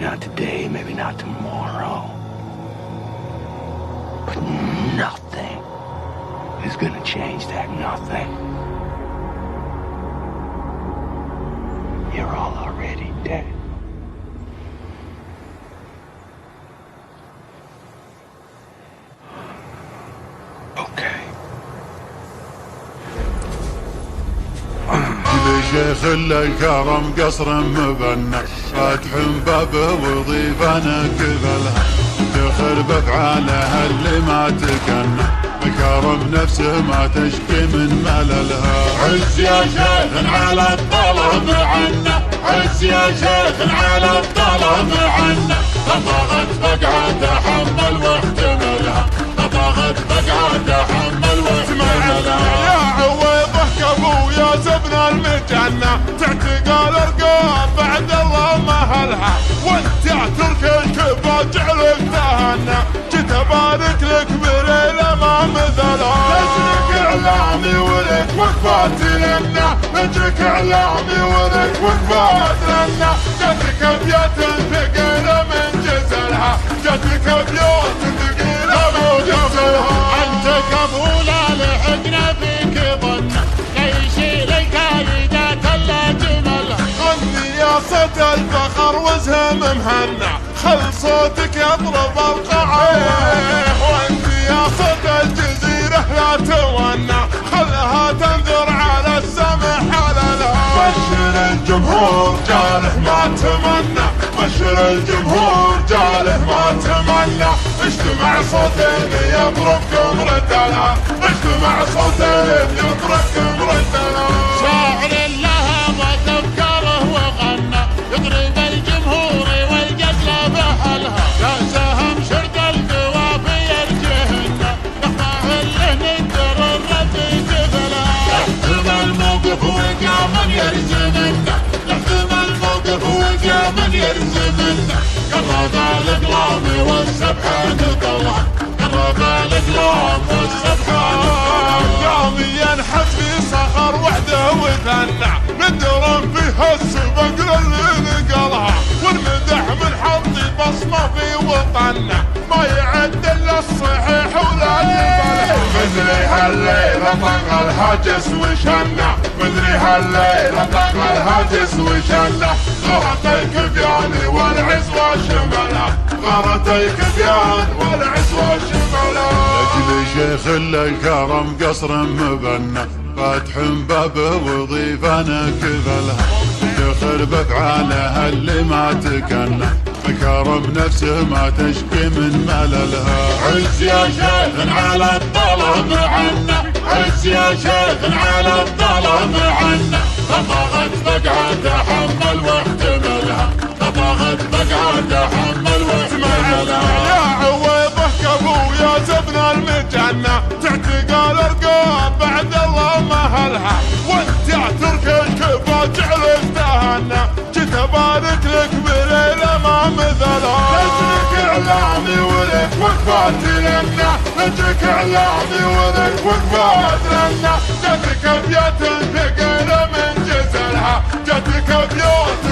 not today, maybe not tomorrow, but nothing is gonna change that. Nothing. You're all already dead. Okay. شيخ الكرم قصر مبنى فاتح بابه وضيفنا كذلها تخرب افعالها اللي ما تكنى مكارم نفسه ما تشكي من مللها. عز يا شيخ على الظلم عنا، عز يا شيخ على الظلم عنا، طبغت بقعة تحمل واحتملها، طبغت بقعة تحمل واحتملها. يا عويضه كابويا زبن المجنة تعتقال الرقاب بعد الله مهلها، وانت يا ترك الكبا جعلك تهنى جيت ابارك لك بريلة ما مثلها. نجرك اعلامي ولك وقفات لنا، نجرك اعلامي ولك وقفات لنا، جاتك ابيات ثقيلة من جزلها، جاتك ابيات ثقيلة من جزلها. انت كفولة لحقنا فيك ظنه، ليش لك عيدات الا جملها. غني يا صوت الفخر وزهم مهنى، خل صوتك يضرب القاعة، وانت يا صوت الجزيرة لا تونى، خلها تنذر على السمح حللها. بشر الجمهور جاله ما تمنى، بشر الجمهور جاله ما تمنى، اجتمع صوتين يضربكم ردلها، اجتمع صوتين يضربكم ردلها. شاعر لها ضد افكاره وغنى، يضرب الجمهور والجدل بحلها، يا سهم شرد القوافي الجهنة، نخضع له ندر الرد جبلها. يحتم الموقف وقع من يرزمنا، يحتم الموقف وقع من يرزمنا، قرب الاقلام والسبحة نطلع، قرب الاقلام والسبحة قام ينحت في صخر وحده وثنى، ندرم فيها السبق للي نقلها، والمدح من حطي بصمه في وطننا، ما يعد الا الصحيح ولا يقبلها. مدري هالليلة طق الهاجس وشنا، مدري هالليلة طق الهاجس وشنا، غرت الكبيان والعز وشملها، غرت الكبيان والعز وشملها. لأجل شيخ الكرم قصر مبنى فاتح بابه وضيفنا كذلها تخرب افعالها اللي ما تكنى مكارم نفسه ما تشكي من مللها. عز يا شيخ على الظلم عنا، عز يا شيخ على الظلم عنا، طبغت بقعة تحمل واحتملها، طبغت بقعة تحمل واحتملها. يا عويضه كابويا زبن المجنة تعتقال الرقاب بعد الله مهلها، وانت يا ترك الكبا جعلك تهنى جيت ابارك لك بريلة ما مثلها. نجرك اعلامي ولك وقفات لنا، نجرك اعلامي ولك وقفات لنا، جاتك ابيات ثقيلة من جزلها، جاتك ابيات